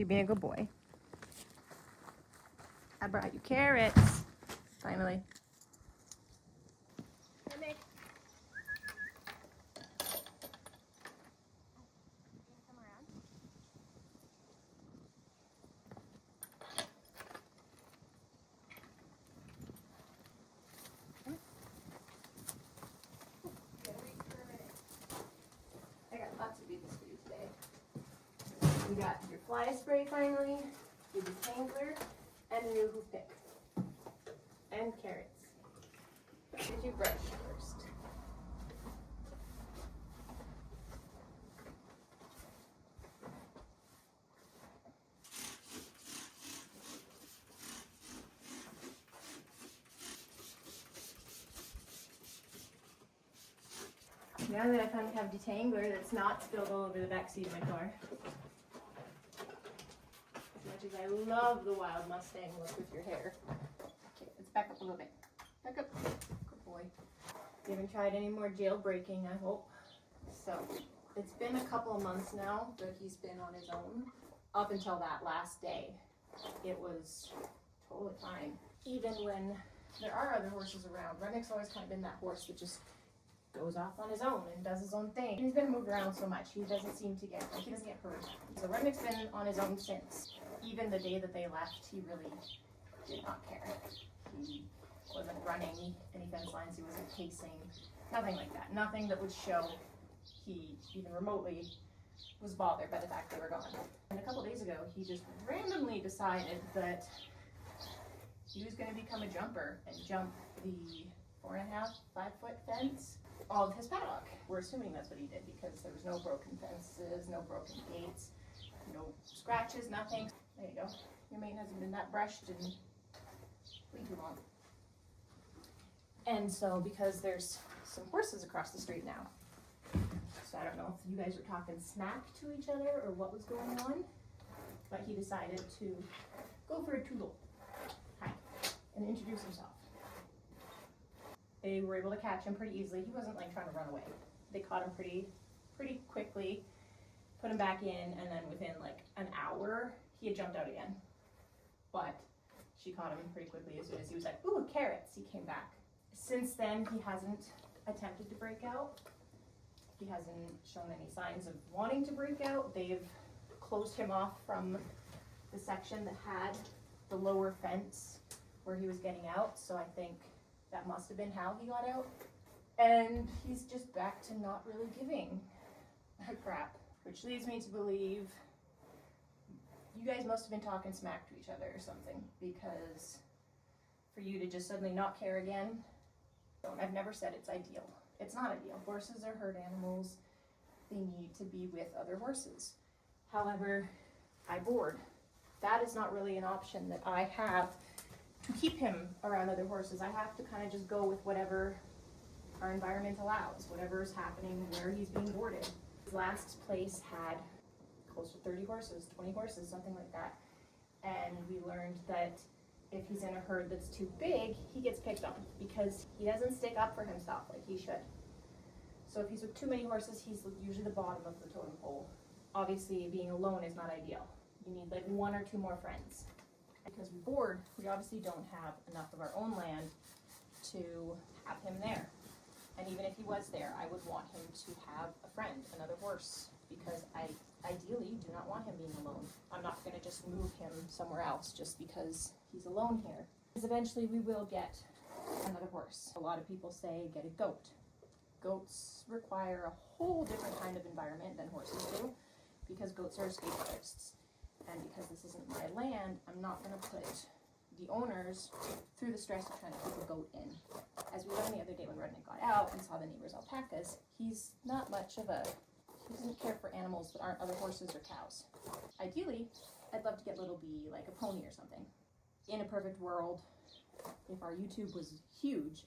you're being a good boy. I brought you carrots. Finally. Rudnik. Come around. I got lots of goodies for you today. We got your fly spray finally, your detangler, and a new hoof pick. And carrots. Did you brush first? Now that I finally have detangler that's not spilled all over the back seat of my car. As much as I love the wild Mustang look with your hair. Okay, let's back up a little bit. Back up. Good boy. You haven't tried any more jailbreaking, I hope. So, it's been a couple of months now that he's been on his own. Up until that last day, it was totally fine. Even when there are other horses around. Rudnik's always kind of been that horse that just goes off on his own and does his own thing. He's been moved around so much, he doesn't seem to get, he doesn't get hurt. So Rudnik's been on his own since. Even the day that they left, he really did not care. He wasn't running any fence lines, he wasn't pacing, nothing like that. Nothing that would show he even remotely was bothered by the fact they were gone. And a couple days ago, he just randomly decided that he was going to become a jumper and jump the 4.5, 5 foot fence of his paddock. We're assuming that's what he did because there was no broken fences, no broken gates, no scratches, nothing. There you go. Your mane hasn't been that brushed in way too long. And so because there's some horses across the street now, so I don't know if you guys were talking smack to each other or what was going on, but he decided to go for a toodle. Hi. And introduce himself. They were able to catch him pretty easily. He wasn't like trying to run away. They caught him pretty quickly, put him back in, and then within like an hour, he had jumped out again. But she caught him pretty quickly as soon as he was like, ooh, carrots, he came back. Since then, he hasn't attempted to break out. He hasn't shown any signs of wanting to break out. They've closed him off from the section that had the lower fence where he was getting out, so I think that must have been how he got out. And he's just back to not really giving a crap, which leads me to believe you guys must have been talking smack to each other or something, because for you to just suddenly not care again, I've never said it's ideal. It's not ideal. Horses are herd animals. They need to be with other horses. However, I board. That is not really an option that I have to keep him around other horses. I have to kind of just go with whatever our environment allows, whatever is happening where he's being boarded. His last place had close to 30 horses, 20 horses, something like that. And we learned that if he's in a herd that's too big, he gets picked on because he doesn't stick up for himself like he should. So if he's with too many horses, he's usually the bottom of the totem pole. Obviously, being alone is not ideal. You need like 1 or 2 more friends. Because we board, we obviously don't have enough of our own land to have him there. And even if he was there, I would want him to have a friend, another horse, because I ideally do not want him being alone. I'm not going to just move him somewhere else just because he's alone here. Because eventually we will get another horse. A lot of people say get a goat. Goats require a whole different kind of environment than horses do, because goats are escape artists. And because this isn't my land, I'm not going to put the owners through the stress of trying to keep a goat in. As we learned the other day when Rudnik got out and saw the neighbor's alpacas, he's not much of a, he doesn't care for animals that aren't other horses or cows. Ideally, I'd love to get Little B like a pony or something. In a perfect world, if our YouTube was huge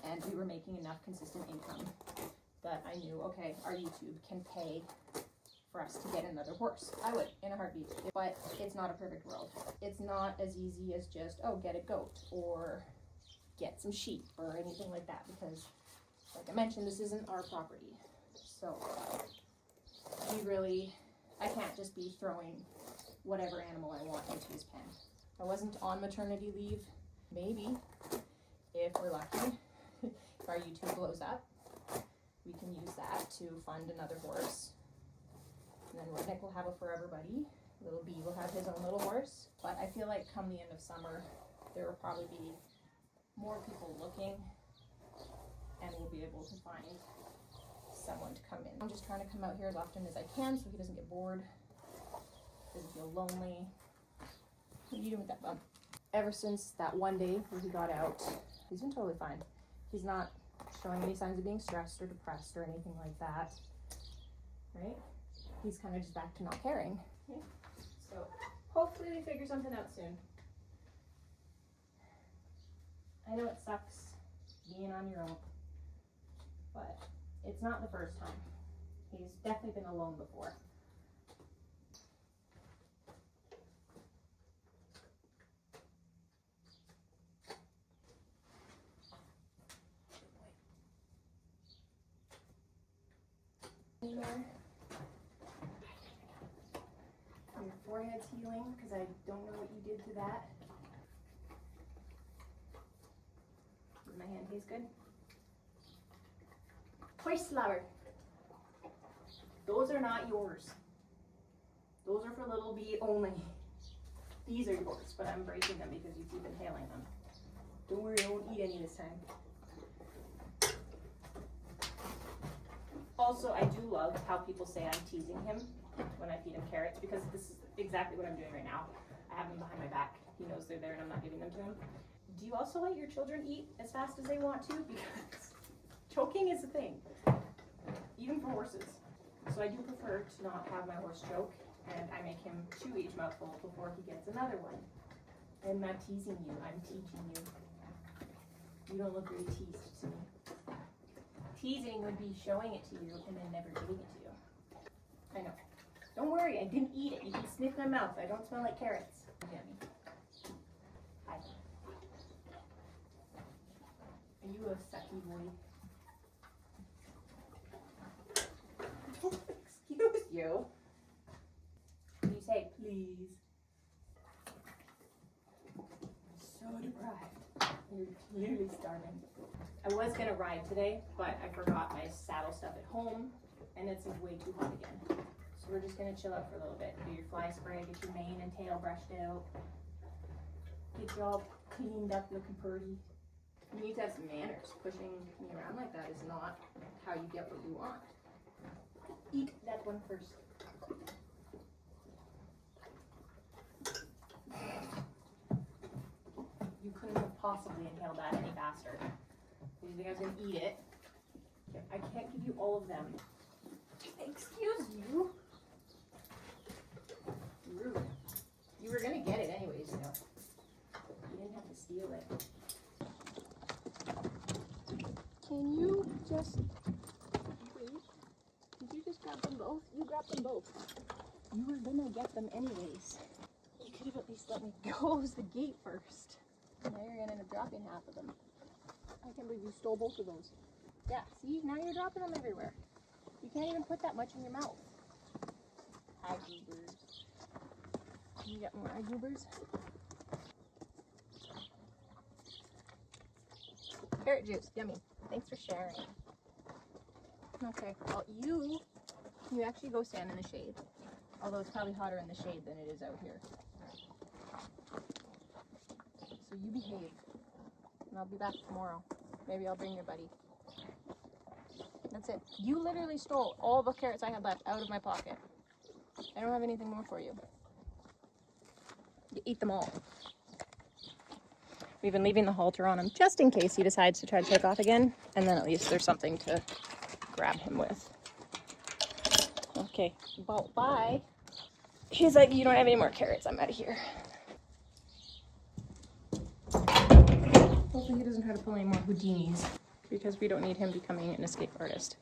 and we were making enough consistent income that I knew, okay, our YouTube can pay for us to get another horse, I would, in a heartbeat. But it's not a perfect world. It's not as easy as just, oh, get a goat or get some sheep or anything like that, because like I mentioned, this isn't our property. So I can't just be throwing whatever animal I want into his pen. If I wasn't on maternity leave, maybe, if we're lucky, if our YouTube blows up, we can use that to fund another horse. And then Rudnik will have a forever buddy. Little B will have his own little horse. But I feel like come the end of summer, there will probably be more people looking, and we'll be able to find someone to come in. I'm just trying to come out here as often as I can so he doesn't get bored, doesn't feel lonely. What are you doing with that bum? Ever since that one day where he got out, he's been totally fine. He's not showing any signs of being stressed or depressed or anything like that, right? He's kind of just back to not caring. Okay? So hopefully we figure something out soon. I know it sucks being on your own, but it's not the first time. He's definitely been alone before. Anywhere. Your forehead's healing because I don't know what you did to that. Does my hand taste good? Horse flower. Those are not yours. Those are for little B only. These are yours, but I'm breaking them because you keep inhaling them. Don't worry, I won't eat any this time. Also, I do love how people say I'm teasing him when I feed him carrots, because this is exactly what I'm doing right now. I have them behind my back. He knows they're there and I'm not giving them to him. Do you also let your children eat as fast as they want to? Because choking is a thing, even for horses. So I do prefer to not have my horse choke, and I make him chew each mouthful before he gets another one. I'm not teasing you, I'm teaching you. You don't look very teased to me. Teasing would be showing it to you and then never giving it to you. I know. Don't worry, I didn't eat it. You can sniff my mouth. I don't smell like carrots. Yummy. Hi. Are you a sucky boy? Excuse you. Can you say please? So deprived. You're clearly starving. I was gonna ride today, but I forgot my saddle stuff at home, and it's way too hot again. So we're just gonna chill out for a little bit. Do your fly spray, get your mane and tail brushed out, get you all cleaned up, looking pretty. You need to have some manners. Pushing me around like that is not how you get what you want. Eat that one first. You couldn't have possibly inhaled that any faster. Do you think I was going to eat it? I can't give you all of them. Excuse you. Rude. You were going to get it anyways, you know. You didn't have to steal it. Can you just wait? Did you just grab them both? You grabbed them both. You were going to get them anyways. You could have at least let me close the gate first. Now you're going to end up dropping half of them. I can't believe you stole both of those. Yeah, see? Now you're dropping them everywhere. You can't even put that much in your mouth. Hi, goobers. Can you get more eye goobers? Carrot juice, yummy. Thanks for sharing. Okay, well, you actually go stand in the shade. Although it's probably hotter in the shade than it is out here. So you behave. And I'll be back tomorrow. Maybe I'll bring your buddy. That's it. You literally stole all the carrots I had left out of my pocket. I don't have anything more for you. You eat them all. We've been leaving the halter on him just in case he decides to try to take off again. And then at least there's something to grab him with. Okay, well, bye. He's like, you don't have any more carrots. I'm out of here. Hopefully he doesn't try to pull any more Houdinis, because we don't need him becoming an escape artist.